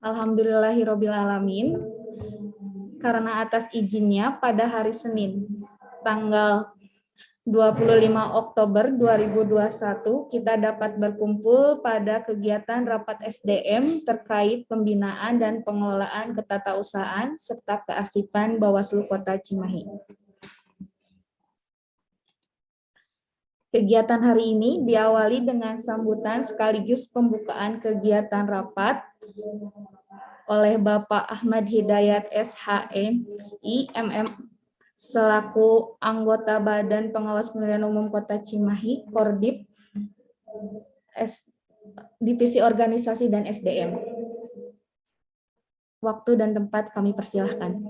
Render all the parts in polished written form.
Alhamdulillahirabbil alamin. Karena atas izinnya pada hari Senin, tanggal 25 Oktober 2021, kita dapat berkumpul pada kegiatan rapat SDM terkait pembinaan dan pengelolaan ketatausahaan serta kearsipan Bawaslu Kota Cimahi. Kegiatan hari ini diawali dengan sambutan sekaligus pembukaan kegiatan rapat oleh Bapak Ahmad Hidayat SHMI MM selaku anggota Badan Pengawas Pemilihan Umum Kota Cimahi, Kordip, Divisi Organisasi dan SDM. Waktu dan tempat kami persilahkan.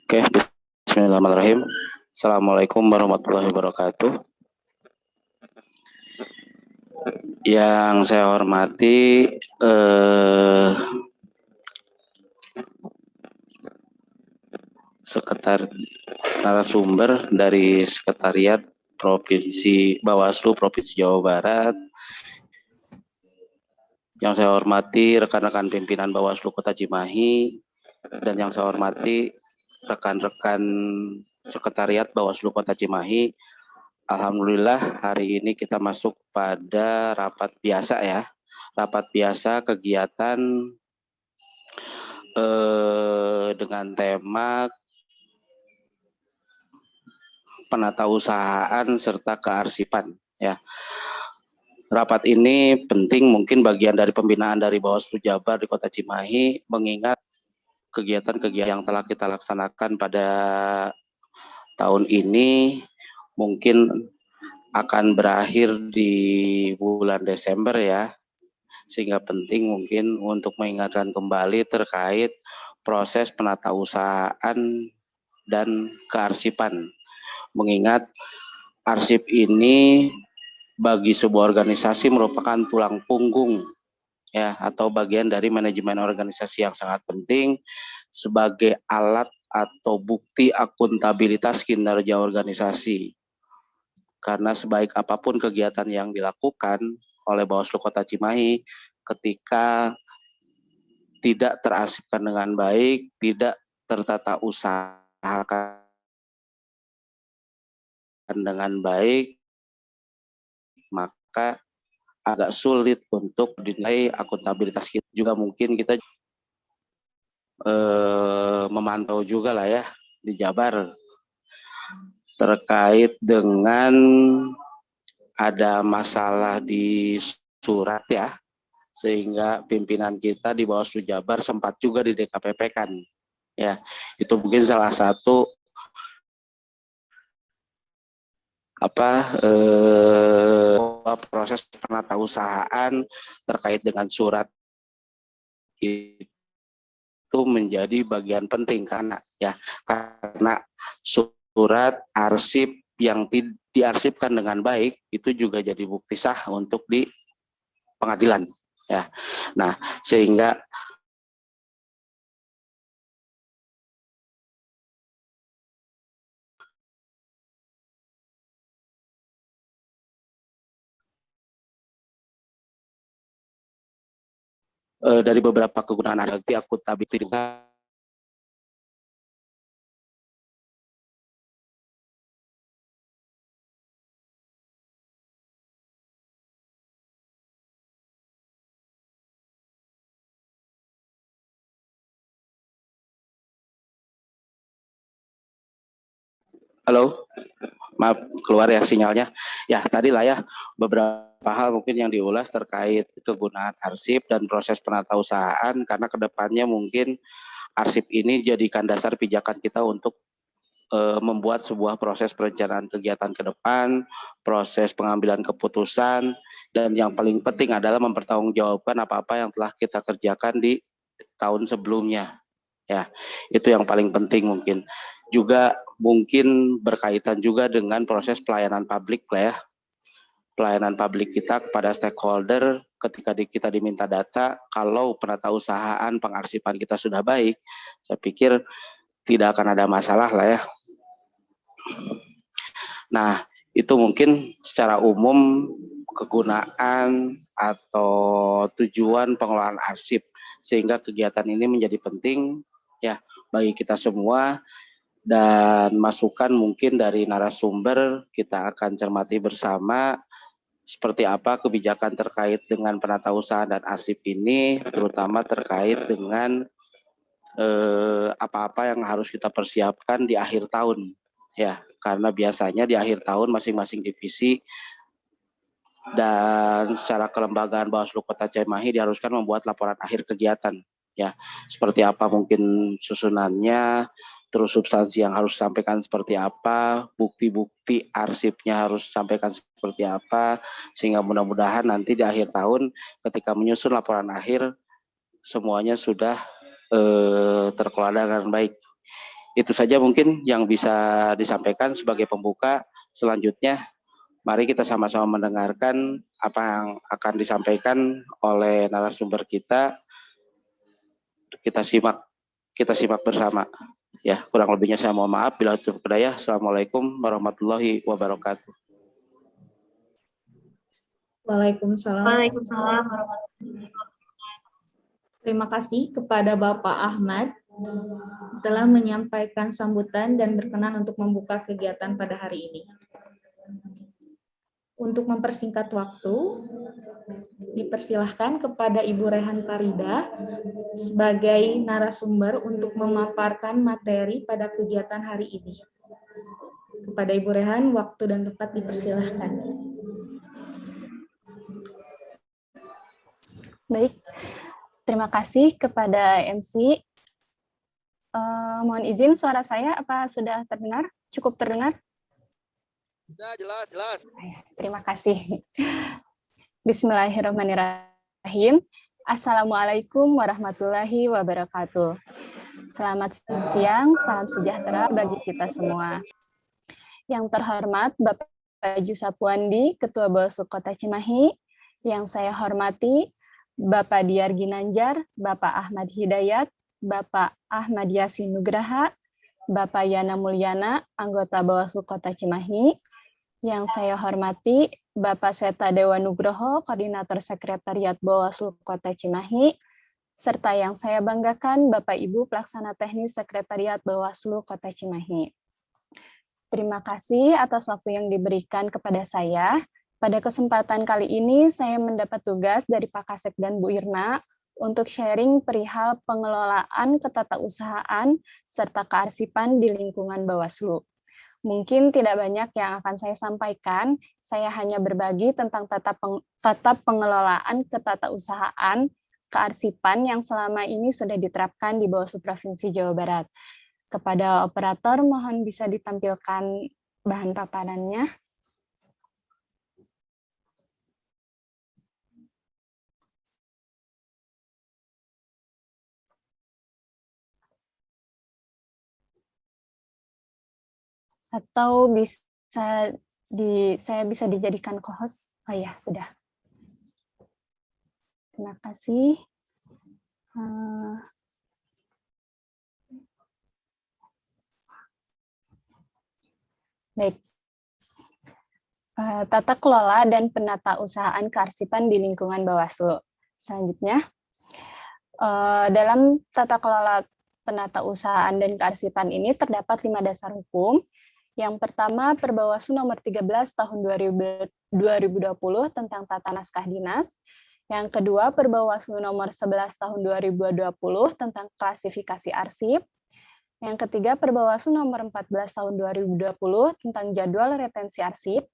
Oke, bismillahirrahmanirrahim. Assalamualaikum warahmatullahi wabarakatuh. Yang saya hormati narasumber dari Sekretariat Provinsi Bawaslu Provinsi Jawa Barat. Yang saya hormati rekan-rekan pimpinan Bawaslu Kota Cimahi, dan yang saya hormati rekan-rekan Sekretariat Bawaslu Kota Cimahi. Alhamdulillah hari ini kita masuk pada rapat biasa ya. Rapat biasa kegiatan dengan tema penatausahaan serta kearsipan ya. Rapat ini penting, mungkin bagian dari pembinaan dari Bawaslu Jabar di Kota Cimahi, mengingat kegiatan-kegiatan yang telah kita laksanakan pada tahun ini mungkin akan berakhir di bulan Desember ya, sehingga penting mungkin untuk mengingatkan kembali terkait proses penatausahaan dan kearsipan, mengingat arsip ini bagi sebuah organisasi merupakan tulang punggung ya, atau bagian dari manajemen organisasi yang sangat penting sebagai alat atau bukti akuntabilitas kinerja organisasi. Karena sebaik apapun kegiatan yang dilakukan oleh Bawaslu Kota Cimahi, ketika tidak terarsipkan dengan baik, tidak tertata usahakan dengan baik, maka agak sulit untuk dinilai akuntabilitas kita. Juga mungkin kita memantau juga lah ya di Jabar terkait dengan ada masalah di surat ya, sehingga pimpinan kita di Bawaslu Jabar sempat juga di DKPP kan ya. Itu mungkin salah satu proses penatausahaan terkait dengan surat itu menjadi bagian penting karena surat arsip yang diarsipkan dengan baik itu juga jadi bukti sah untuk di pengadilan ya. Nah, sehingga dari beberapa kegunaan arti akuntabilitas Halo, maaf keluar ya sinyalnya. Ya tadi lah ya beberapa hal mungkin yang diulas terkait kegunaan arsip dan proses penatausahaan, karena kedepannya mungkin arsip ini jadikan dasar pijakan kita untuk membuat sebuah proses perencanaan kegiatan ke depan, proses pengambilan keputusan, dan yang paling penting adalah mempertanggungjawabkan apa-apa yang telah kita kerjakan di tahun sebelumnya. Ya, itu yang paling penting mungkin. Juga mungkin berkaitan juga dengan proses pelayanan publik lah ya. Pelayanan publik kita kepada stakeholder ketika kita diminta data, kalau penatausahaan pengarsipan kita sudah baik, saya pikir tidak akan ada masalah lah ya. Nah, Itu mungkin secara umum kegunaan atau tujuan pengelolaan arsip, sehingga kegiatan ini menjadi penting ya bagi kita semua, dan masukan mungkin dari narasumber kita akan cermati bersama seperti apa kebijakan terkait dengan penatausahaan dan arsip ini, terutama terkait dengan apa-apa yang harus kita persiapkan di akhir tahun ya, karena biasanya di akhir tahun masing-masing divisi dan secara kelembagaan Bawaslu Kota Cimahi diharuskan membuat laporan akhir kegiatan ya, seperti apa mungkin susunannya, terus substansi yang harus disampaikan seperti apa, bukti-bukti arsipnya harus disampaikan seperti apa, sehingga mudah-mudahan nanti di akhir tahun ketika menyusun laporan akhir semuanya sudah terkelola dengan baik. Itu saja mungkin yang bisa disampaikan sebagai pembuka. Selanjutnya, mari kita sama-sama mendengarkan apa yang akan disampaikan oleh narasumber kita. Kita simak bersama. Ya, kurang lebihnya saya mohon maaf. Bila itu berdaya. Assalamualaikum warahmatullahi wabarakatuh. Waalaikumsalam. Waalaikumsalam warahmatullahi wabarakatuh. Terima kasih kepada Bapak Ahmad telah menyampaikan sambutan dan berkenan untuk membuka kegiatan pada hari ini. Untuk mempersingkat waktu, dipersilahkan kepada Ibu Rehan Farida sebagai narasumber untuk memaparkan materi pada kegiatan hari ini. Kepada Ibu Rehan, waktu dan tempat dipersilahkan. Baik, terima kasih kepada MC. Mohon izin, suara saya apa sudah terdengar? Cukup terdengar? Sudah, jelas. Terima kasih. Bismillahirrahmanirrahim. Assalamualaikum warahmatullahi wabarakatuh. Selamat siang, salam sejahtera bagi kita semua. Yang terhormat Bapak Jusapuandi, Ketua Bawaslu Kota Cimahi, yang saya hormati Bapak Diar Ginanjar, Bapak Ahmad Hidayat, Bapak Ahmad Yasin Nugraha, Bapak Yana Mulyana, anggota Bawaslu Kota Cimahi, yang saya hormati Bapak Seta Dewa Nugroho, Koordinator Sekretariat Bawaslu Kota Cimahi, serta yang saya banggakan Bapak Ibu Pelaksana Teknis Sekretariat Bawaslu Kota Cimahi. Terima kasih atas waktu yang diberikan kepada saya. Pada kesempatan kali ini, saya mendapat tugas dari Pak Kasek dan Bu Irna untuk sharing perihal pengelolaan ketatausahaan serta kearsipan di lingkungan Bawaslu. Mungkin tidak banyak yang akan saya sampaikan, saya hanya berbagi tentang tata pengelolaan ketatausahaan kearsipan yang selama ini sudah diterapkan di Bawaslu Provinsi Jawa Barat. Kepada operator, mohon bisa ditampilkan bahan paparannya. Atau saya bisa dijadikan co-host. Oh ya, sudah. Terima kasih. Baik. Tata kelola dan penatausahaan kearsipan di lingkungan Bawaslu. Selanjutnya, dalam tata kelola penatausahaan dan kearsipan ini terdapat 5 dasar hukum. Yang pertama, Perbawaslu nomor 13 tahun 2020 tentang tata naskah dinas. Yang kedua, Perbawaslu nomor 11 tahun 2020 tentang klasifikasi arsip. Yang ketiga, Perbawaslu nomor 14 tahun 2020 tentang jadwal retensi arsip.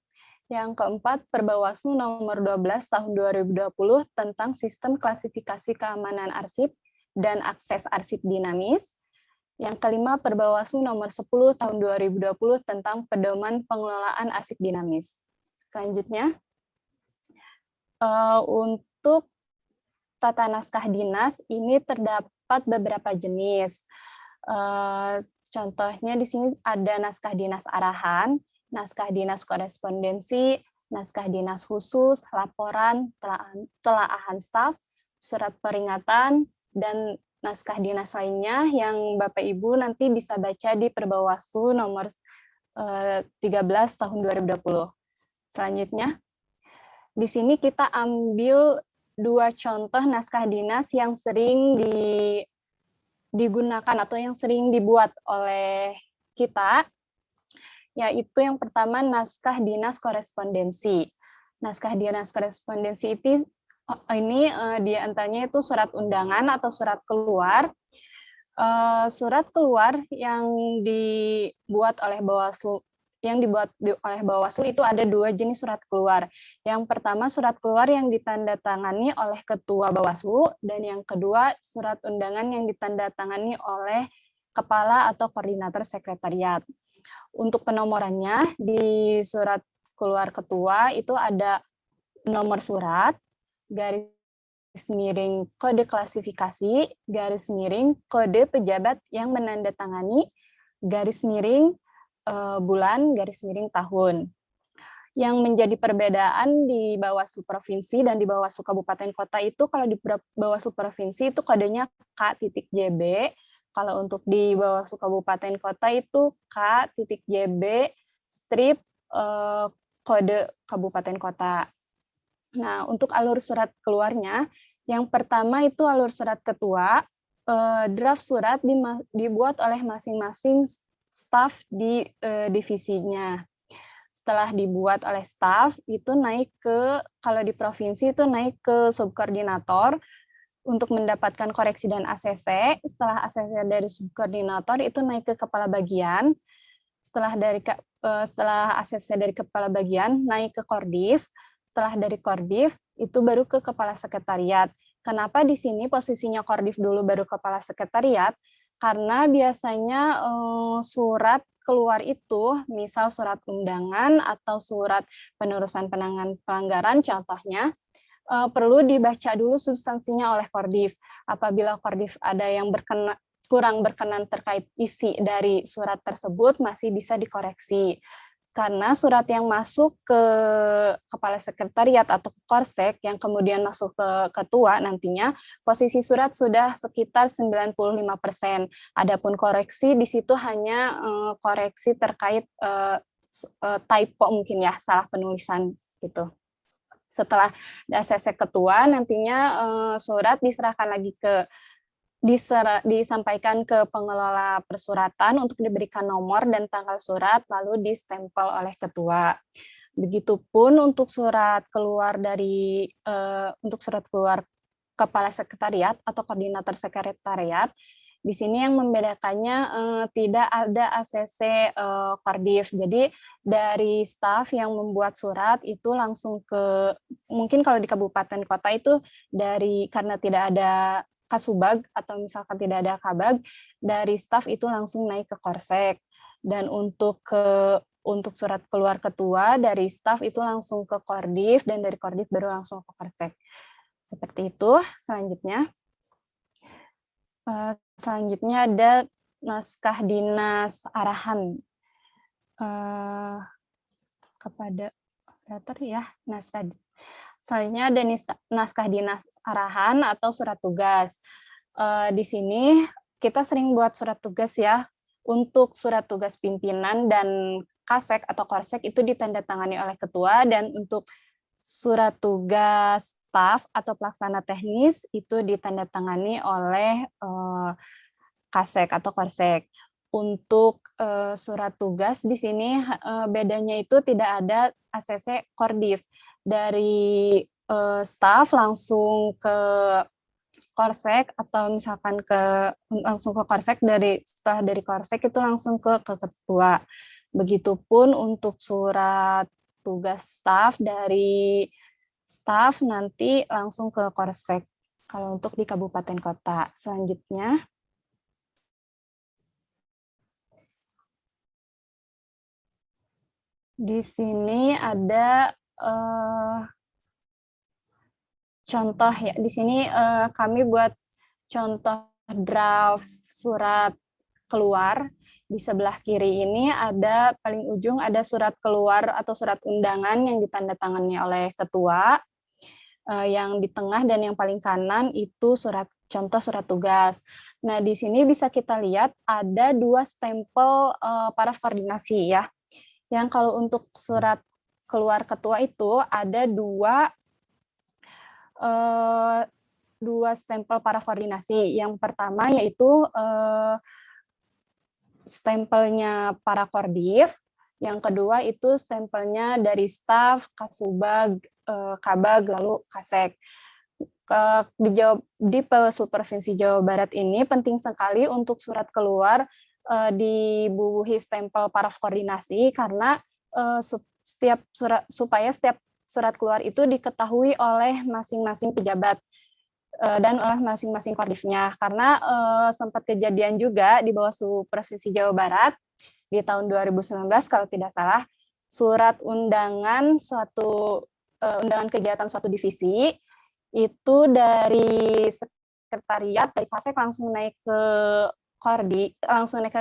Yang keempat, Perbawaslu nomor 12 tahun 2020 tentang sistem klasifikasi keamanan arsip dan akses arsip dinamis. Yang kelima, Perbawaslu nomor 10 tahun 2020 tentang pedoman pengelolaan arsip dinamis. Selanjutnya, untuk tata naskah dinas ini terdapat beberapa jenis. Contohnya di sini ada naskah dinas arahan, naskah dinas korespondensi, naskah dinas khusus, laporan, telaahan staf, surat peringatan, dan naskah dinas lainnya yang Bapak Ibu nanti bisa baca di Perbawaslu nomor 13 tahun 2020. Selanjutnya, di sini kita ambil 2 contoh naskah dinas yang sering digunakan atau yang sering dibuat oleh kita, yaitu yang pertama naskah dinas korespondensi. Naskah dinas korespondensi ini di antaranya itu surat undangan atau surat keluar. Surat keluar yang dibuat oleh Bawaslu oleh Bawaslu itu ada 2 jenis surat keluar. Yang pertama surat keluar yang ditandatangani oleh Ketua Bawaslu, dan yang kedua surat undangan yang ditandatangani oleh Kepala atau Koordinator Sekretariat. Untuk penomorannya di surat keluar Ketua itu ada nomor surat, garis miring kode klasifikasi, garis miring kode pejabat yang menandatangani, garis miring bulan, garis miring tahun. Yang menjadi perbedaan di Bawaslu Provinsi dan di Bawaslu Kabupaten Kota itu, kalau di Bawaslu Provinsi itu kodenya K.JB, kalau untuk di Bawaslu Kabupaten Kota itu K.JB strip kode Kabupaten Kota. Nah, untuk alur surat keluarnya, yang pertama itu alur surat ketua, draft surat dibuat oleh masing-masing staf di divisinya. Setelah dibuat oleh staf, itu naik ke, kalau di provinsi itu naik ke subkoordinator untuk mendapatkan koreksi dan ACC. Setelah ACC dari subkoordinator itu naik ke kepala bagian. Setelah ACC dari kepala bagian naik ke Kordif. Setelah dari Kordif itu baru ke kepala sekretariat. Kenapa di sini posisinya Kordif dulu baru kepala sekretariat? Karena biasanya surat keluar itu, misal surat undangan atau surat penerusan penanganan pelanggaran contohnya, perlu dibaca dulu substansinya oleh Kordif. Apabila Kordif ada yang kurang berkenan terkait isi dari surat tersebut, masih bisa dikoreksi. Karena surat yang masuk ke kepala sekretariat atau ke Korsek yang kemudian masuk ke ketua nantinya, posisi surat sudah sekitar 95%. Adapun koreksi di situ hanya koreksi terkait typo mungkin ya, salah penulisan gitu. Setelah ACC ketua nantinya surat diserahkan lagi disampaikan ke pengelola persuratan untuk diberikan nomor dan tanggal surat, lalu distempel oleh ketua. Begitupun untuk surat keluar kepala sekretariat atau koordinator sekretariat. Di sini yang membedakannya tidak ada ACC Kordif. Jadi dari staf yang membuat surat itu langsung ke, mungkin kalau di kabupaten kota itu karena tidak ada Kasubag atau misalkan tidak ada Kabag, dari staf itu langsung naik ke Korsek. Dan untuk surat keluar ketua dari staf itu langsung ke Kordif, dan dari Kordif baru langsung ke Korsek. Seperti itu. Selanjutnya ada naskah dinas arahan kepada operator ya, selanjutnya ada naskah dinas arahan atau surat tugas. Di sini kita sering buat surat tugas ya. Untuk surat tugas pimpinan dan Kasek atau Korsek itu ditandatangani oleh ketua, dan untuk surat tugas staf atau pelaksana teknis itu ditandatangani oleh Kasek atau Korsek. Untuk surat tugas di sini bedanya itu tidak ada ACC Kordif. Dari staf langsung ke Korsek atau misalkan langsung ke Korsek, setelah dari Korsek itu langsung ke ketua. Begitupun untuk surat tugas staf, dari staf nanti langsung ke Korsek kalau untuk di kabupaten kota. Selanjutnya di sini ada contoh ya. Di sini kami buat contoh draft surat keluar. Di sebelah kiri ini ada, paling ujung ada surat keluar atau surat undangan yang ditandatangani oleh ketua. Yang di tengah dan yang paling kanan itu contoh surat tugas. Nah, di sini bisa kita lihat ada 2 stempel paraf koordinasi ya. Yang kalau untuk surat keluar ketua itu ada dua stempel para koordinasi. Yang pertama yaitu stempelnya para Kordif, yang kedua itu stempelnya dari staf, Kasubag, Kabag, lalu Kasek. Di Provinsi Jawa Barat ini penting sekali untuk surat keluar dibubuhi stempel para koordinasi karena supaya setiap surat keluar itu diketahui oleh masing-masing pejabat dan oleh masing-masing kordifnya. Karena sempat kejadian juga di Bawaslu Provinsi Jawa Barat di tahun 2019 kalau tidak salah, surat undangan undangan kegiatan suatu divisi itu dari sekretariat dari Kasek langsung naik ke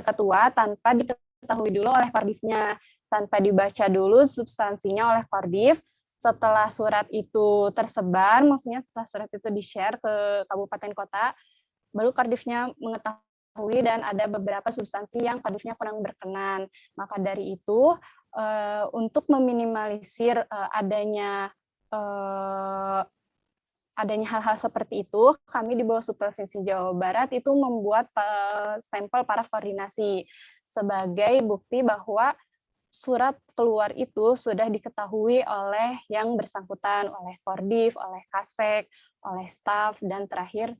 ketua tanpa diketahui dulu oleh kordifnya, tanpa dibaca dulu substansinya oleh kordif. Setelah surat itu tersebar, maksudnya setelah surat itu di-share ke kabupaten kota, baru kordifnya mengetahui dan ada beberapa substansi yang kordifnya kurang berkenan. Maka dari itu, untuk meminimalisir adanya hal-hal seperti itu, kami di Bawaslu Provinsi Jawa Barat itu membuat stempel para koordinasi sebagai bukti bahwa surat keluar itu sudah diketahui oleh yang bersangkutan, oleh Kordif, oleh Kasek, oleh staf, dan terakhir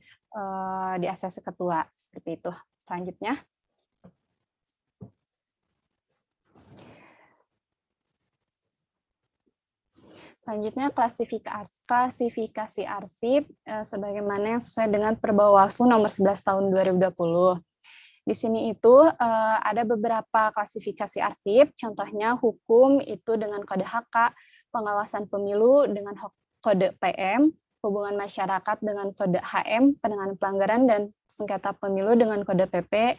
di ACC ketua. Seperti itu. Selanjutnya. Selanjutnya klasifikasi arsip sebagaimana yang sesuai dengan Perbawaslu nomor 11 tahun 2020. Di sini itu ada beberapa klasifikasi arsip, contohnya hukum itu dengan kode HK, pengawasan pemilu dengan kode PM, hubungan masyarakat dengan kode HM, penanganan pelanggaran dan sengketa pemilu dengan kode PP,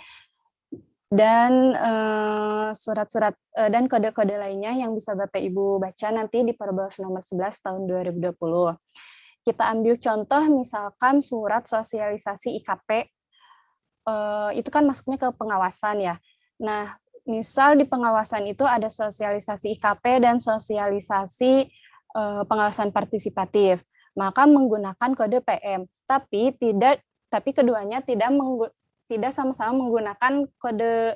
dan surat-surat dan kode-kode lainnya yang bisa Bapak Ibu baca nanti di Perbawaslu nomor 11 tahun 2020. Kita ambil contoh misalkan surat sosialisasi IKP, itu kan masuknya ke pengawasan ya. Nah, misal di pengawasan itu ada sosialisasi IKP dan sosialisasi pengawasan partisipatif, maka menggunakan kode PM. Tapi keduanya tidak sama-sama menggunakan kode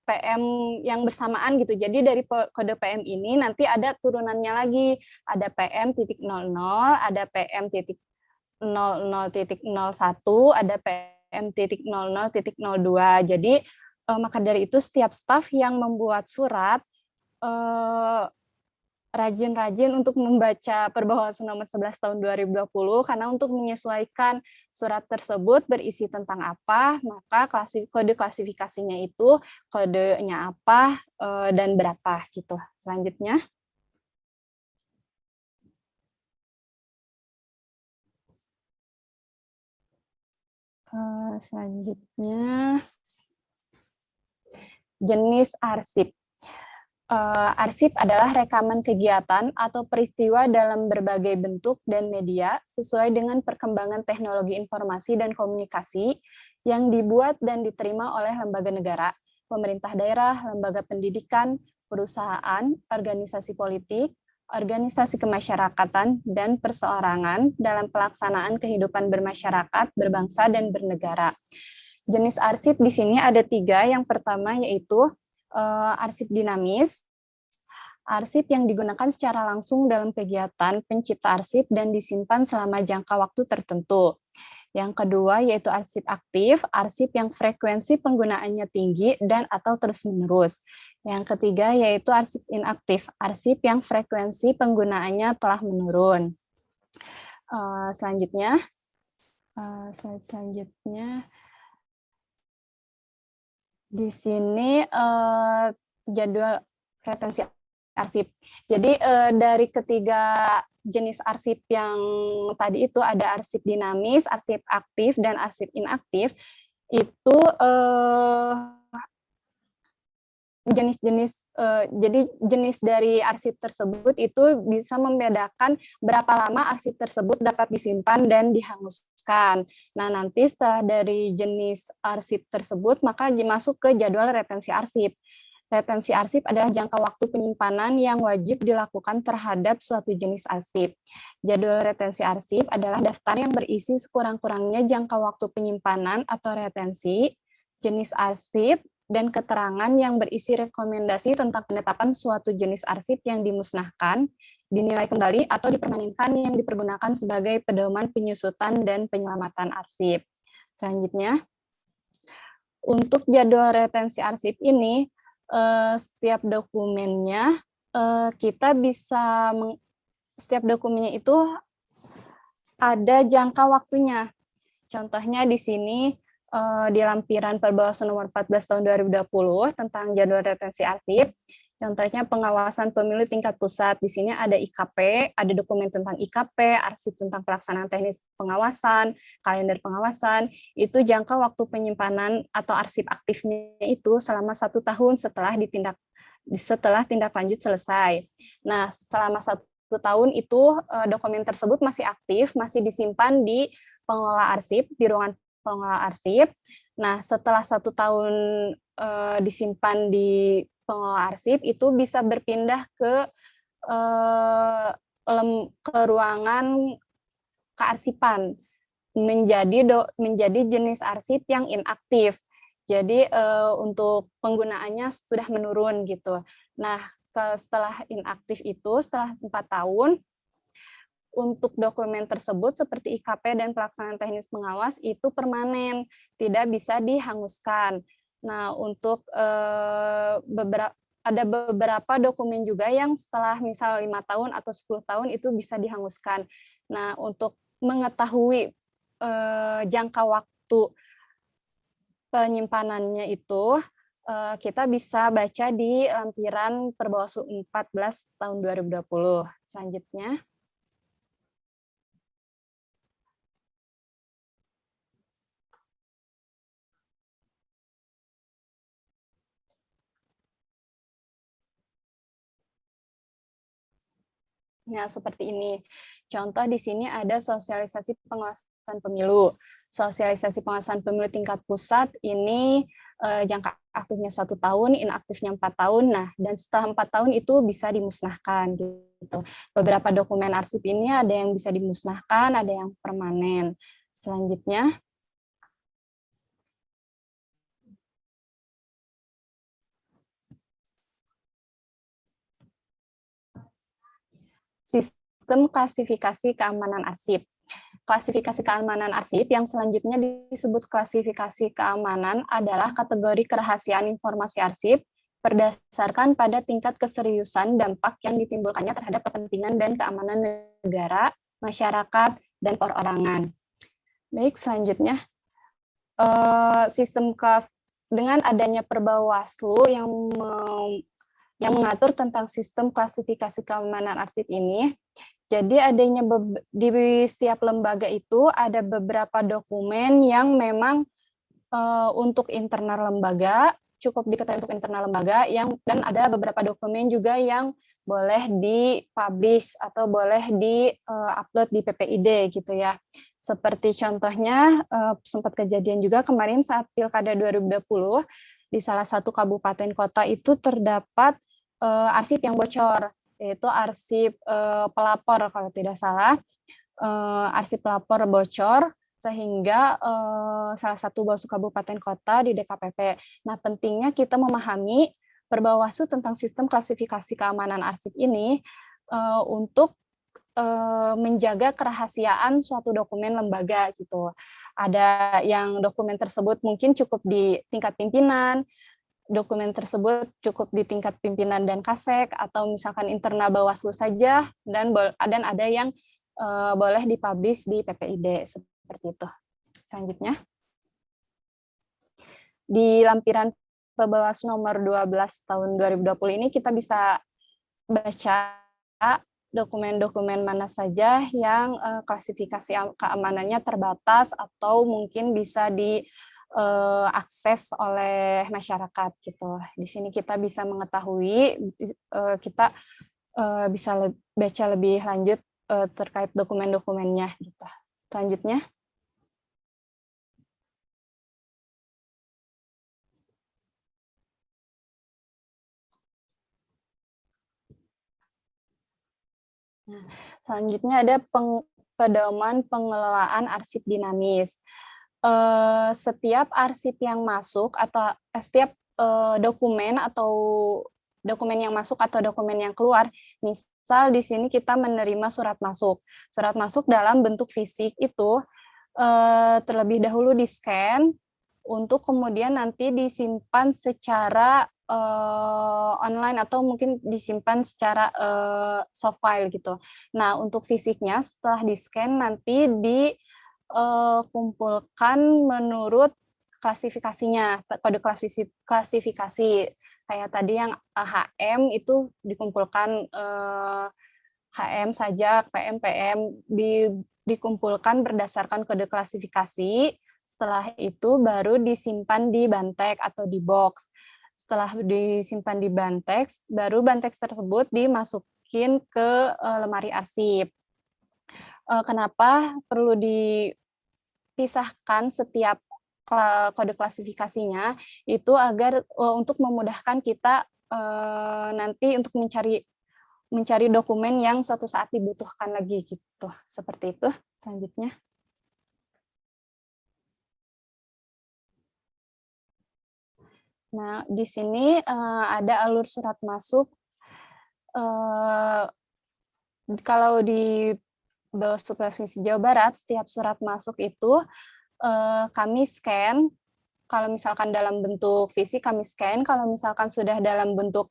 PM yang bersamaan gitu. Jadi dari kode PM ini nanti ada turunannya lagi, ada PM.00, ada PM.00.01, ada PM.00.02. Jadi maka dari itu setiap staf yang membuat surat rajin-rajin untuk membaca Perbawaslu nomor 11 tahun 2020 karena untuk menyesuaikan surat tersebut berisi tentang apa, maka kode klasifikasinya itu kodenya apa dan berapa gitu. Selanjutnya. Selanjutnya, jenis arsip. Arsip adalah rekaman kegiatan atau peristiwa dalam berbagai bentuk dan media sesuai dengan perkembangan teknologi informasi dan komunikasi yang dibuat dan diterima oleh lembaga negara, pemerintah daerah, lembaga pendidikan, perusahaan, organisasi politik, organisasi kemasyarakatan, dan perseorangan dalam pelaksanaan kehidupan bermasyarakat, berbangsa, dan bernegara. Jenis arsip di sini ada 3. Yang pertama yaitu arsip dinamis, arsip yang digunakan secara langsung dalam kegiatan pencipta arsip dan disimpan selama jangka waktu tertentu. Yang kedua yaitu arsip aktif, arsip yang frekuensi penggunaannya tinggi dan atau terus-menerus. Yang ketiga yaitu arsip inaktif, arsip yang frekuensi penggunaannya telah menurun. Selanjutnya, di sini jadwal retensi arsip. Jadi dari ketiga jenis arsip yang tadi itu ada arsip dinamis, arsip aktif, dan arsip inaktif. Itu jadi jenis dari arsip tersebut itu bisa membedakan berapa lama arsip tersebut dapat disimpan dan dihanguskan. Nah, nanti setelah dari jenis arsip tersebut maka masuk ke jadwal retensi arsip. Retensi arsip adalah jangka waktu penyimpanan yang wajib dilakukan terhadap suatu jenis arsip. Jadwal retensi arsip adalah daftar yang berisi sekurang-kurangnya jangka waktu penyimpanan atau retensi, jenis arsip, dan keterangan yang berisi rekomendasi tentang penetapan suatu jenis arsip yang dimusnahkan, dinilai kembali, atau dipermanenkan yang dipergunakan sebagai pedoman penyusutan dan penyelamatan arsip. Selanjutnya, untuk jadwal retensi arsip ini, setiap dokumennya setiap dokumennya itu ada jangka waktunya. Contohnya di sini di lampiran Perbawaslu nomor 14 tahun 2020 tentang jadwal retensi arsip. Contohnya pengawasan pemilu tingkat pusat. Di sini ada IKP, ada dokumen tentang IKP, arsip tentang pelaksanaan teknis pengawasan, kalender pengawasan. Itu jangka waktu penyimpanan atau arsip aktifnya itu selama 1 tahun setelah tindak lanjut selesai. Nah, selama 1 tahun itu dokumen tersebut masih aktif, masih disimpan di pengelola arsip, di ruangan pengelola arsip. Nah, setelah 1 tahun disimpan di pengelola arsip, itu bisa berpindah ke ruangan kearsipan, menjadi jenis arsip yang inaktif. Jadi untuk penggunaannya sudah menurun gitu. Nah, setelah inaktif itu, setelah 4 tahun, untuk dokumen tersebut seperti IKP dan pelaksanaan teknis pengawas itu permanen, tidak bisa dihanguskan. Nah, untuk ada beberapa dokumen juga yang setelah misal 5 tahun atau 10 tahun itu bisa dihanguskan. Nah, untuk mengetahui jangka waktu penyimpanannya itu, kita bisa baca di lampiran Perbawaslu 14 tahun 2020. Selanjutnya. Nah, seperti ini. Contoh di sini ada sosialisasi pengawasan pemilu. Sosialisasi pengawasan pemilu tingkat pusat ini jangka aktifnya 1 tahun, inaktifnya 4 tahun. Nah, dan setelah 4 tahun itu bisa dimusnahkan gitu. Beberapa dokumen arsip ini ada yang bisa dimusnahkan, ada yang permanen. Selanjutnya, sistem klasifikasi keamanan arsip. Klasifikasi keamanan arsip yang selanjutnya disebut klasifikasi keamanan adalah kategori kerahasiaan informasi arsip berdasarkan pada tingkat keseriusan dampak yang ditimbulkannya terhadap kepentingan dan keamanan negara, masyarakat, dan perorangan. Baik, selanjutnya dengan adanya Perbawaslu yang mengatur tentang sistem klasifikasi keamanan arsip ini. Jadi adanya di setiap lembaga itu ada beberapa dokumen yang memang untuk internal lembaga, cukup diketahui untuk internal lembaga, dan ada beberapa dokumen juga yang boleh di-publish atau boleh di-upload di PPID gitu ya. Seperti contohnya sempat kejadian juga kemarin saat Pilkada 2020, di salah satu kabupaten kota itu terdapat arsip yang bocor, yaitu arsip pelapor kalau tidak salah, arsip pelapor bocor sehingga salah satu Bawaslu kabupaten kota di DKPP. Nah, pentingnya kita memahami Perbawaslu tentang sistem klasifikasi keamanan arsip ini untuk menjaga kerahasiaan suatu dokumen lembaga gitu. Ada yang dokumen tersebut mungkin cukup di tingkat pimpinan, dokumen tersebut cukup di tingkat pimpinan dan Kasek, atau misalkan internal Bawaslu saja, dan ada yang boleh dipublish di PPID, seperti itu. Selanjutnya, di lampiran Perbawaslu nomor 12 tahun 2020 ini kita bisa baca dokumen-dokumen mana saja yang klasifikasi keamanannya terbatas atau mungkin bisa diakses oleh masyarakat gitu. Di sini kita bisa mengetahui, kita bisa baca lebih lanjut terkait dokumen-dokumennya gitu. Selanjutnya. Selanjutnya ada pedoman pengelolaan arsip dinamis. Setiap arsip yang masuk atau setiap dokumen yang masuk atau dokumen yang keluar, misal di sini kita menerima surat masuk. Surat masuk dalam bentuk fisik itu terlebih dahulu di-scan untuk kemudian nanti disimpan secara online atau mungkin disimpan secara soft file gitu. Nah, untuk fisiknya setelah di-scan nanti dikumpulkan menurut klasifikasinya, kode klasifikasi. Kayak tadi yang HM itu dikumpulkan HM saja, PM dikumpulkan berdasarkan kode klasifikasi. Setelah itu baru disimpan di bantek atau di box. Setelah disimpan di bantex, baru bantex tersebut dimasukin ke lemari arsip. Kenapa perlu dipisahkan setiap kode klasifikasinya? Itu agar untuk memudahkan kita nanti untuk mencari dokumen yang suatu saat dibutuhkan lagi gitu. Seperti itu. Selanjutnya. Nah, di sini ada alur surat masuk. Kalau di bawah supervisi Jawa Barat, setiap surat masuk itu kami scan. Kalau misalkan dalam bentuk fisik kami scan, kalau misalkan sudah dalam bentuk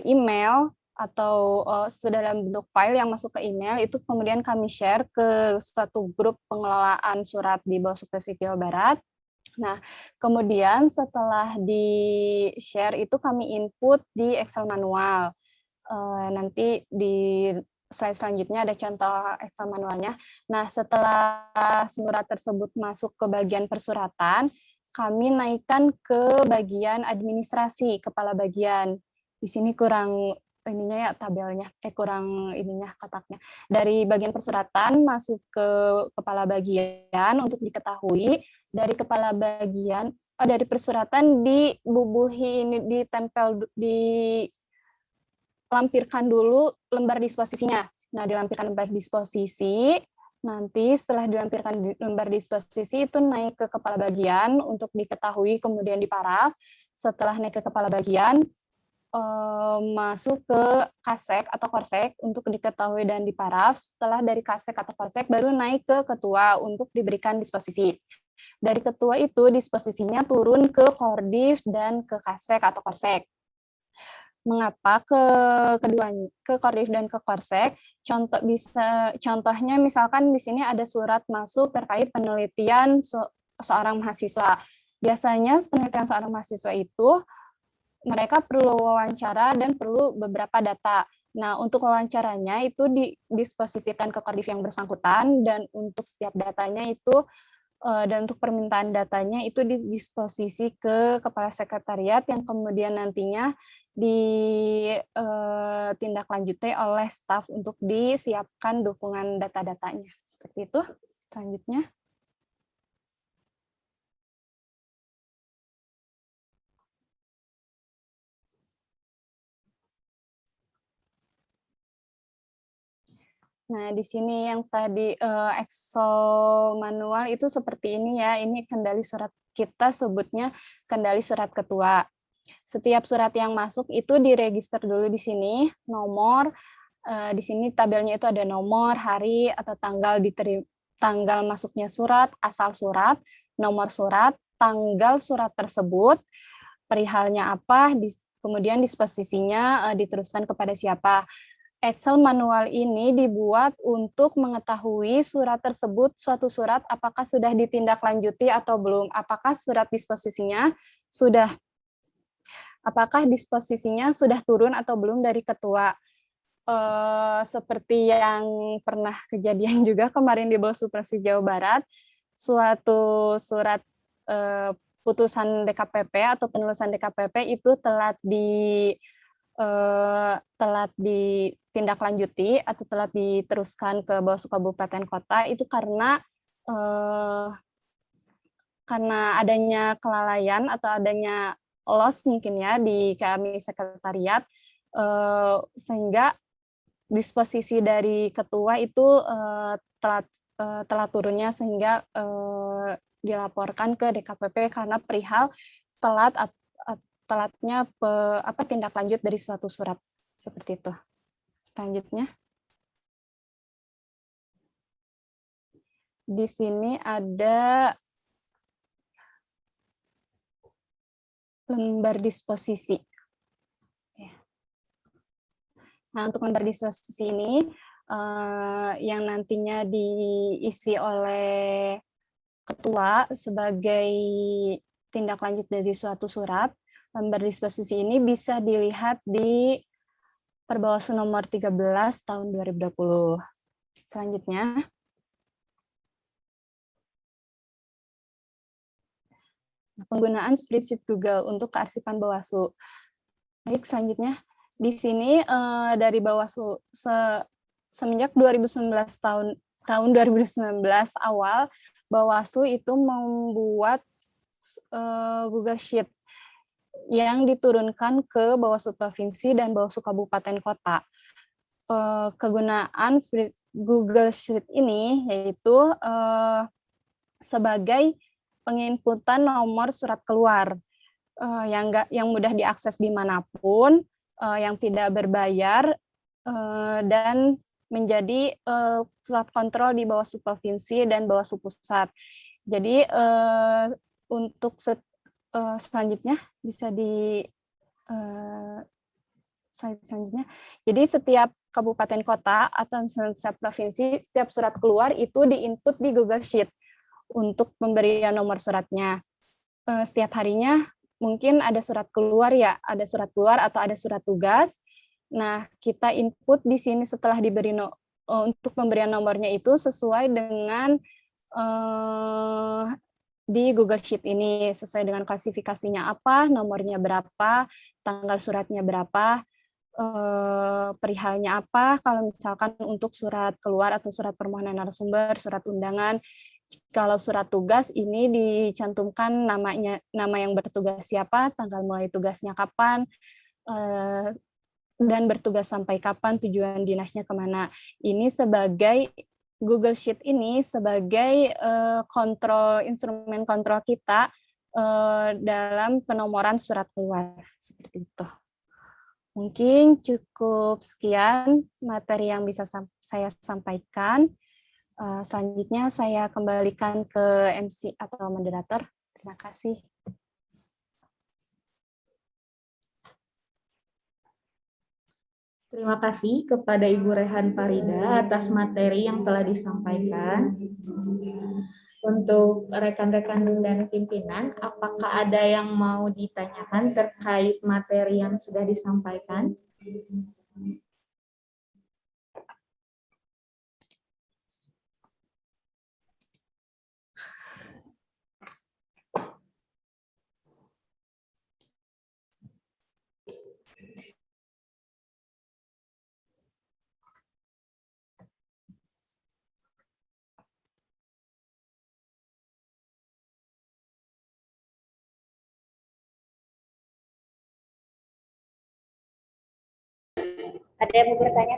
email atau sudah dalam bentuk file yang masuk ke email, itu kemudian kami share ke suatu grup pengelolaan surat di bawah supervisi Jawa Barat. Nah, kemudian setelah di-share itu kami input di Excel manual. Nanti di slide selanjutnya ada contoh Excel manualnya. Nah, setelah surat tersebut masuk ke bagian persuratan, kami naikkan ke bagian administrasi, kepala bagian. Di sini kurang ininya ya tabelnya, kurang ininya kotaknya. Dari bagian persuratan masuk ke kepala bagian untuk diketahui. Dari kepala bagian, dari persuratan dibubuhi ini ditempel dilampirkan dulu lembar disposisinya. Nah, dilampirkan lembar disposisi. Nanti setelah dilampirkan lembar disposisi itu naik ke kepala bagian untuk diketahui, kemudian diparaf. Setelah naik ke kepala bagian, masuk ke kasek atau korsek untuk diketahui dan diparaf. Setelah dari kasek atau korsek baru naik ke ketua untuk diberikan disposisi. Dari ketua itu disposisinya turun ke kordif dan ke kasek atau korsek. Mengapa keduanya ke kordif dan ke korsek? Contohnya misalkan di sini ada surat masuk terkait penelitian seorang mahasiswa. Biasanya penelitian seorang mahasiswa itu mereka perlu wawancara dan perlu beberapa data. Nah, untuk wawancaranya itu didisposisikan ke kordif yang bersangkutan, dan untuk setiap datanya itu dan untuk permintaan datanya itu didisposisi ke kepala sekretariat yang kemudian nantinya ditindaklanjuti oleh staf untuk disiapkan dukungan data-datanya. Seperti itu. Selanjutnya. Nah, di sini yang tadi Excel manual itu seperti ini ya. Ini kendali surat, kita sebutnya kendali surat ketua. Setiap surat yang masuk itu diregister dulu di sini, nomor, di sini tabelnya itu ada nomor, hari, atau tanggal masuknya surat, asal surat, nomor surat, tanggal surat tersebut, perihalnya apa, kemudian disposisinya diteruskan kepada siapa. Excel manual ini dibuat untuk mengetahui surat tersebut, suatu surat apakah sudah ditindaklanjuti atau belum, apakah disposisinya sudah turun atau belum dari ketua. Seperti yang pernah kejadian juga kemarin di bawah supervisi Jawa Barat, suatu surat putusan DKPP atau penelusuran DKPP itu telat ditindaklanjuti atau telat diteruskan ke Bawaslu Kabupaten Kota itu karena adanya kelalaian atau adanya loss mungkin ya di kami sekretariat, sehingga disposisi dari ketua itu telat turunnya sehingga dilaporkan ke DKPP karena perihal telatnya tindak lanjut dari suatu surat seperti itu. Selanjutnya, di sini ada lembar disposisi. Nah, untuk lembar disposisi ini yang nantinya diisi oleh ketua sebagai tindak lanjut dari suatu surat, lembar disposisi ini bisa dilihat di Perbawaslu nomor 13 tahun 2020. Selanjutnya, penggunaan spreadsheet Google untuk kearsipan Bawaslu. Baik, selanjutnya di sini dari Bawaslu semenjak 2019 tahun 2019 awal, Bawaslu itu membuat Google Sheet yang diturunkan ke Bawaslu Provinsi dan Bawaslu Kabupaten Kota. Kegunaan Google Sheet ini yaitu sebagai penginputan nomor surat keluar yang mudah diakses dimanapun, yang tidak berbayar, dan menjadi pusat kontrol di Bawaslu Provinsi dan Bawaslu Pusat. Jadi untuk selanjutnya bisa selanjutnya. Jadi setiap kabupaten kota atau setiap provinsi, setiap surat keluar itu diinput di Google Sheet untuk pemberian nomor suratnya. Setiap harinya mungkin ada surat keluar ya, ada surat keluar atau ada surat tugas. Nah, kita input di sini setelah diberi untuk pemberian nomornya itu sesuai dengan di Google Sheet ini, sesuai dengan klasifikasinya apa, nomornya berapa, tanggal suratnya berapa, perihalnya apa, kalau misalkan untuk surat keluar atau surat permohonan narasumber, surat undangan. Kalau surat tugas ini dicantumkan nama yang bertugas siapa, tanggal mulai tugasnya kapan, dan bertugas sampai kapan, tujuan dinasnya kemana. Ini sebagai Google Sheet ini sebagai instrumen kontrol kita dalam penomoran surat keluar seperti itu. Mungkin cukup sekian materi yang bisa saya sampaikan. Selanjutnya saya kembalikan ke MC atau moderator. Terima kasih. Terima kasih kepada Ibu Rehan Farida atas materi yang telah disampaikan. Untuk rekan-rekan dan pimpinan, apakah ada yang mau ditanyakan terkait materi yang sudah disampaikan? Ada yang mau bertanya?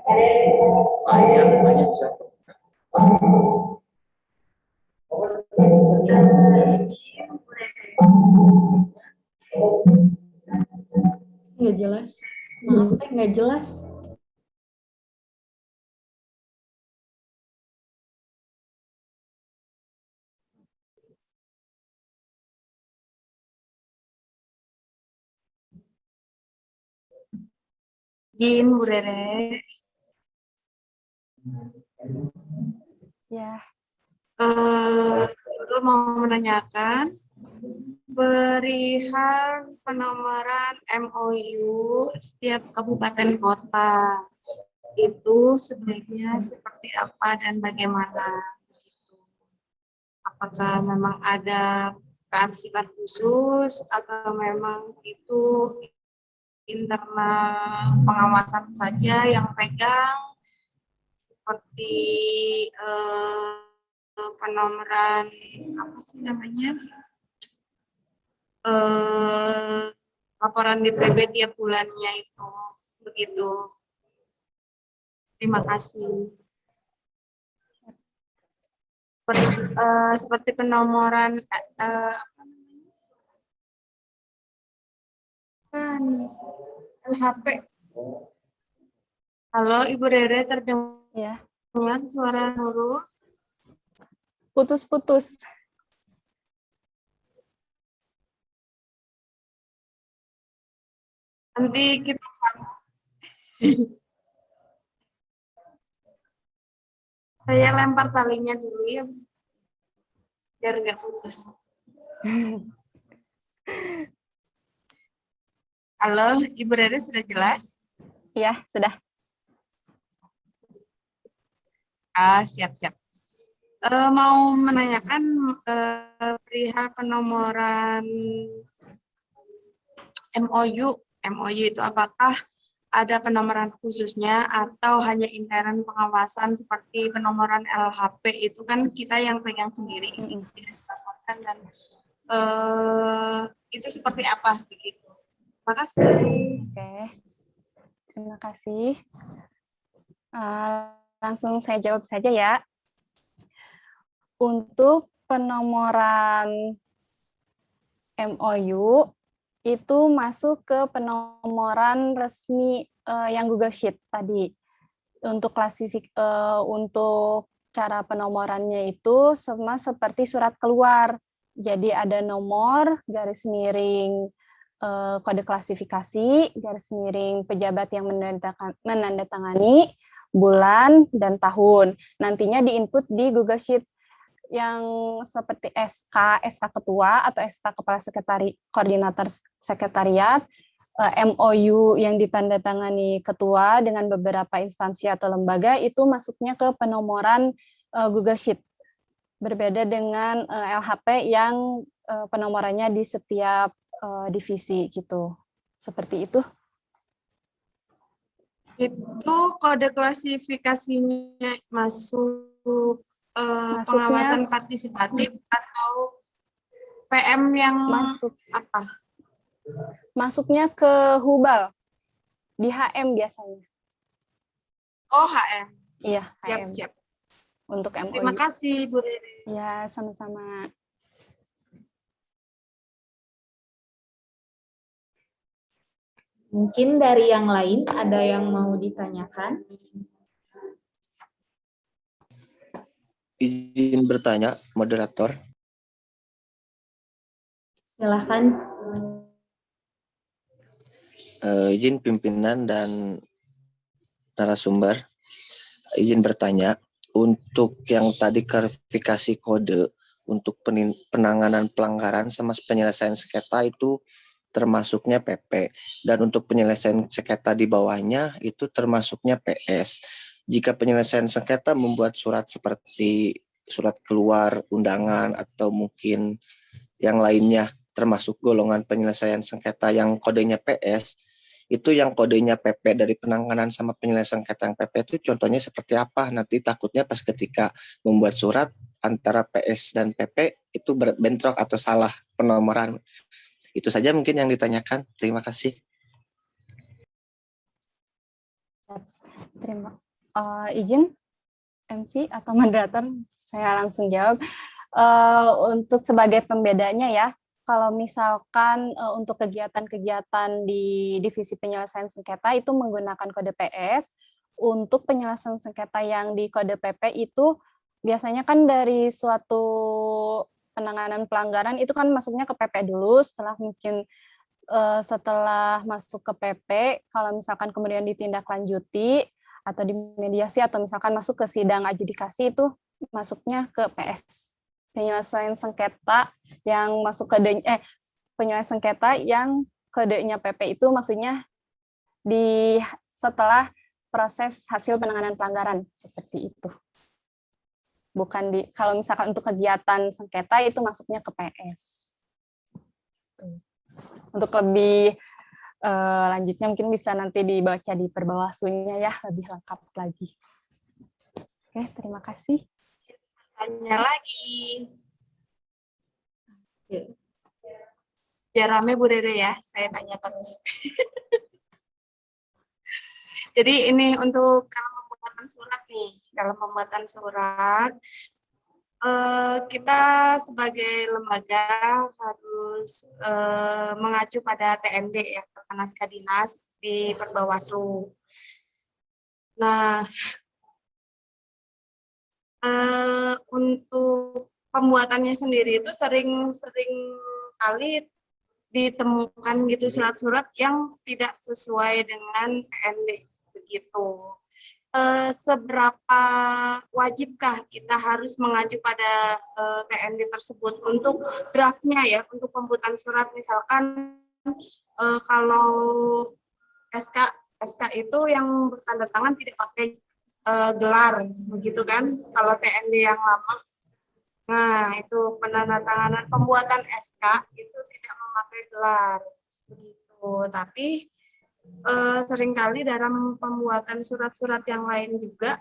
Nggak jelas. Maaf, nggak jelas. Izin, Bu Rere. Ya. Mau menanyakan perihal penomoran MOU setiap kabupaten kota itu sebaiknya seperti apa dan bagaimana? Apakah memang ada kearsipan khusus atau memang itu internal pengawasan saja yang pegang, seperti penomoran apa sih namanya, laporan DPB tiap bulannya itu, begitu. Terima kasih. Seperti penomoran LHP. Halo, Ibu Rere, terdengar Ya, suara Nurul? putus-putus. Nanti kita saya lempar talinya dulu ya, biar nggak putus. Halo, Ibu Rere sudah jelas? Ya, sudah. Siap-siap. Mau menanyakan perihal penomoran MOU itu apakah ada penomoran khususnya atau hanya intern pengawasan seperti penomoran LHP itu kan kita yang pegang sendiri tidak dilaporkan dan itu seperti apa begitu. Terima kasih. Oke, terima kasih. Langsung saya jawab saja ya. Untuk penomoran MOU itu masuk ke penomoran resmi yang Google Sheet tadi. Untuk untuk cara penomorannya itu sama seperti surat keluar. Jadi ada nomor, garis miring kode klasifikasi, garis miring pejabat yang menandatangani, bulan, dan tahun. Nantinya diinput di Google Sheet yang seperti SK Ketua atau SK Kepala Koordinator Sekretariat, MOU yang ditandatangani Ketua dengan beberapa instansi atau lembaga itu masuknya ke penomoran Google Sheet. Berbeda dengan LHP yang penomorannya di setiap divisi gitu. Seperti itu. Itu kode klasifikasinya masuk pengawasan partisipatif atau PM yang masuk apa? Masuknya ke Hubal di HM biasanya. Oh, HM. Iya, HM. Siap-siap. Untuk MOU. Terima kasih, Bu Rere. Ya, sama-sama. Mungkin dari yang lain ada yang mau ditanyakan? Izin bertanya, moderator. Silahkan. Izin pimpinan dan narasumber. Izin bertanya, untuk yang tadi klarifikasi kode untuk penanganan pelanggaran sama penyelesaian sengketa itu termasuknya PP, dan untuk penyelesaian sengketa di bawahnya itu termasuknya PS. Jika penyelesaian sengketa membuat surat seperti surat keluar undangan atau mungkin yang lainnya termasuk golongan penyelesaian sengketa yang kodenya PS, itu yang kodenya PP dari penanganan sama penyelesaian sengketa yang PP itu contohnya seperti apa? Nanti takutnya pas ketika membuat surat antara PS dan PP itu bentrok atau salah penomoran. Itu saja mungkin yang ditanyakan. Terima kasih. Izin MC atau moderator, saya langsung jawab. Untuk sebagai pembedanya ya, kalau misalkan untuk kegiatan-kegiatan di divisi penyelesaian sengketa itu menggunakan kode PS, untuk penyelesaian sengketa yang di kode PP itu biasanya kan dari suatu penanganan pelanggaran itu kan masuknya ke PP dulu, setelah mungkin setelah masuk ke PP, kalau misalkan kemudian ditindaklanjuti atau dimediasi atau misalkan masuk ke sidang adjudikasi itu masuknya ke PS. Penyelesaian sengketa yang masuk penyelesaian sengketa yang kodenya PP itu maksudnya di setelah proses hasil penanganan pelanggaran seperti itu. Bukan kalau misalkan untuk kegiatan sengketa itu masuknya ke PS. Untuk lebih lanjutnya mungkin bisa nanti dibaca di perbawaslunya ya, lebih lengkap lagi. Oke, terima kasih. Tanya lagi. Biar rame Bu Rere ya, saya tanya terus. Jadi ini untuk dalam pembuatan surat nih. Dalam pembuatan surat, kita sebagai lembaga harus mengacu pada TND ya, Tata Naskah Dinas di Perbawaslu. Nah, untuk pembuatannya sendiri itu sering kali ditemukan gitu surat-surat yang tidak sesuai dengan TND begitu. Seberapa wajibkah kita harus mengacu pada TND tersebut untuk draftnya ya, untuk pembuatan surat misalkan kalau SK itu yang bertanda tangan tidak pakai gelar begitu kan, kalau TND yang lama. Nah, itu penandatanganan pembuatan SK itu tidak memakai gelar begitu, tapi seringkali dalam pembuatan surat-surat yang lain juga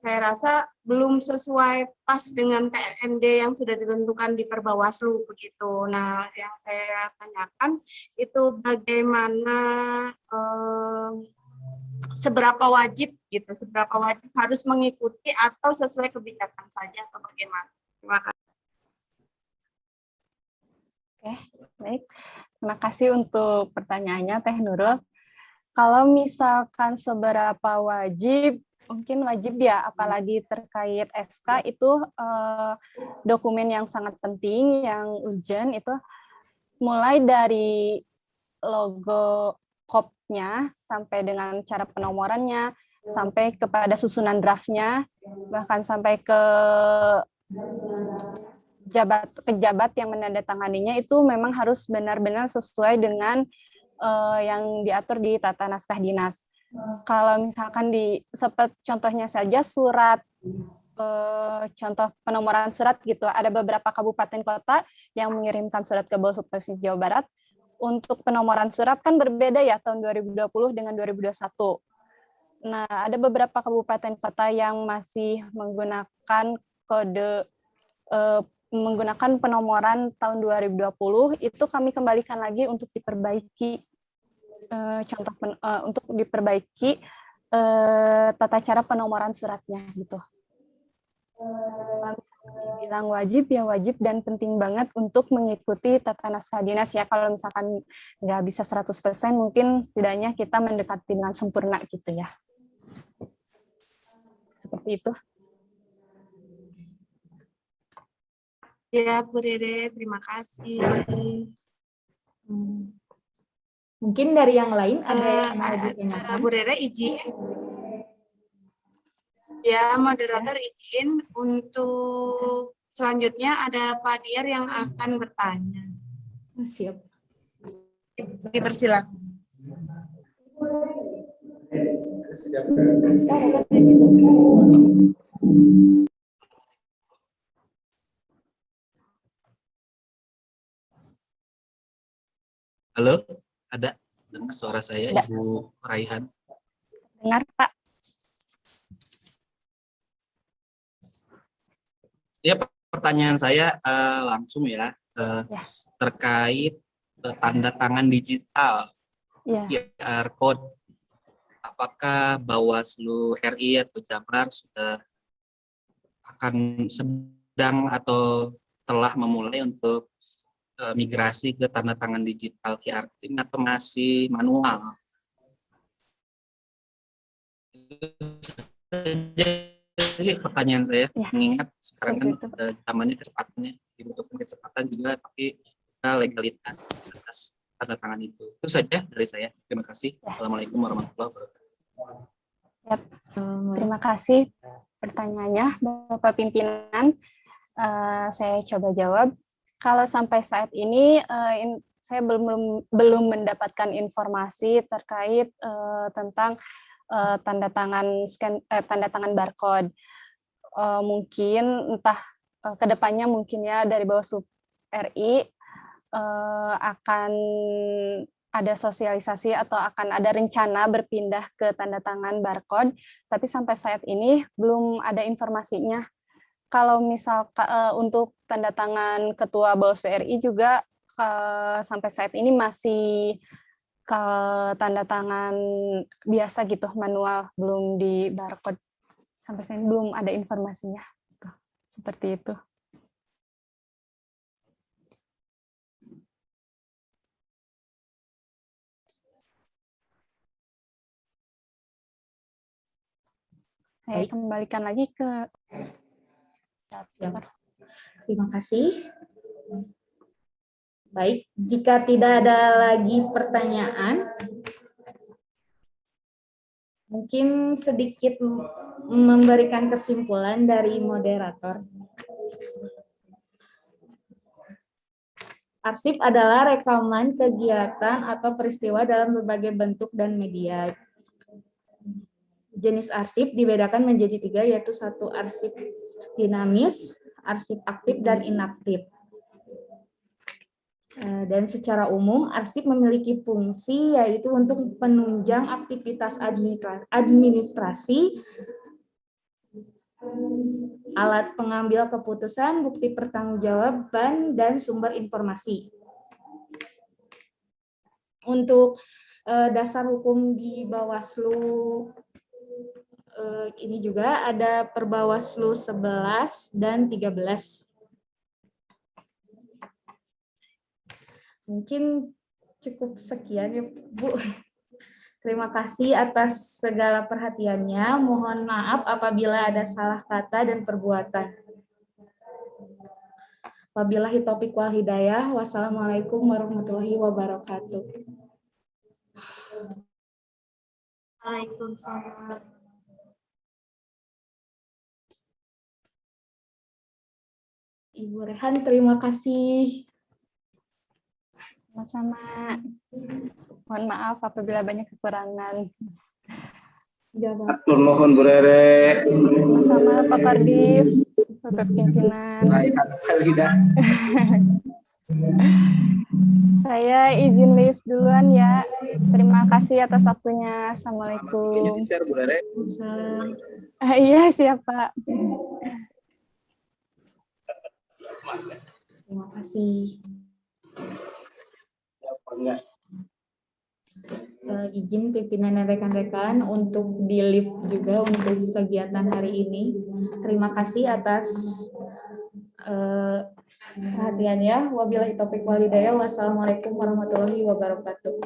saya rasa belum sesuai pas dengan TND yang sudah ditentukan di Perbawaslu begitu. Nah, yang saya tanyakan itu bagaimana seberapa wajib gitu, seberapa wajib harus mengikuti atau sesuai kebijakan saja atau bagaimana? Terima kasih. Oke, baik. Terima kasih untuk pertanyaannya, Teh Nurul. Kalau misalkan seberapa wajib, mungkin wajib ya, apalagi terkait SK itu dokumen yang sangat penting, yang urgent itu mulai dari logo COP-nya sampai dengan cara penomorannya, sampai kepada susunan draft-nya, bahkan sampai ke pejabat yang menandatanganinya itu memang harus benar-benar sesuai dengan yang diatur di Tata Naskah Dinas. Kalau misalkan seperti contohnya saja surat, contoh penomoran surat gitu, ada beberapa kabupaten kota yang mengirimkan surat ke Bawaslu Provinsi Jawa Barat. Untuk penomoran surat kan berbeda ya tahun 2020 dengan 2021. Nah, ada beberapa kabupaten kota yang masih menggunakan kode menggunakan penomoran tahun 2020, itu kami kembalikan lagi untuk diperbaiki untuk diperbaiki tata cara penomoran suratnya gitu. Bilang wajib ya wajib dan penting banget untuk mengikuti Tata Naskah Dinas ya. Kalau misalkan nggak bisa 100%, mungkin setidaknya kita mendekati dengan sempurna gitu ya. Seperti itu. Ya, Bu Dede, terima kasih. Mungkin dari yang lain ada yang mau ditanyakan? Bu Dede izin. Ya, moderator izin untuk selanjutnya ada Pak Diar yang akan bertanya. Siap. Dipersilakan. Halo, ada dengar suara saya, Ibu Raihan? Dengar, Pak. Ya, pertanyaan saya langsung ya, terkait tanda tangan digital, QR code. Apakah Bawaslu RI atau Jabar sudah sedang atau telah memulai untuk migrasi ke tanda tangan digital QR ini atau masih manual? Jadi pertanyaan saya, mengingat sekarang kan zamannya kecepatannya, dibutuhkan kecepatan juga, tapi legalitas atas tanda tangan itu. Itu saja dari saya. Terima kasih. Assalamualaikum warahmatullahi wabarakatuh. Terima kasih pertanyaannya, Bapak Pimpinan. Saya coba jawab. Kalau sampai saat ini saya belum mendapatkan informasi terkait tentang tanda tangan barcode. Mungkin entah kedepannya mungkin ya dari Bawaslu RI akan ada sosialisasi atau akan ada rencana berpindah ke tanda tangan barcode, tapi sampai saat ini belum ada informasinya. Kalau misal untuk tanda tangan Ketua Bawaslu RI juga sampai saat ini masih ke tanda tangan biasa gitu, manual, belum di barcode sampai saat ini belum ada informasinya. Tuh, seperti itu. Saya kembalikan lagi ke Terima kasih. Baik, jika tidak ada lagi pertanyaan, mungkin sedikit memberikan kesimpulan dari moderator. Arsip adalah rekaman kegiatan atau peristiwa dalam berbagai bentuk dan media. Jenis arsip dibedakan menjadi 3, yaitu 1 arsip dinamis, arsip aktif, dan inaktif. Dan secara umum, arsip memiliki fungsi yaitu untuk penunjang aktivitas administrasi, alat pengambil keputusan, bukti pertanggungjawaban, dan sumber informasi. Untuk dasar hukum di Bawaslu ini juga ada Perbawaslu 11 dan 13. Mungkin cukup sekian ya, Bu. Terima kasih atas segala perhatiannya. Mohon maaf apabila ada salah kata dan perbuatan. Wabillahi taufiq wal hidayah. Wassalamualaikum warahmatullahi wabarakatuh. Waalaikumsalam. Ibu Rehan, terima kasih. Sama-sama. Mohon maaf apabila banyak kekurangan. Atur mohon Bu Rere. Sama-sama Pak Pardif, Bapak Pimpinan. Saya izin leave duluan ya. Terima kasih atas waktunya. Assalamualaikum. Iya, siap Pak. Terima kasih. Izin pimpinan dan rekan-rekan untuk di live juga untuk kegiatan hari ini. Terima kasih atas perhatiannya. Wabillahi taufiq wal hidayah. Wassalamualaikum warahmatullahi wabarakatuh.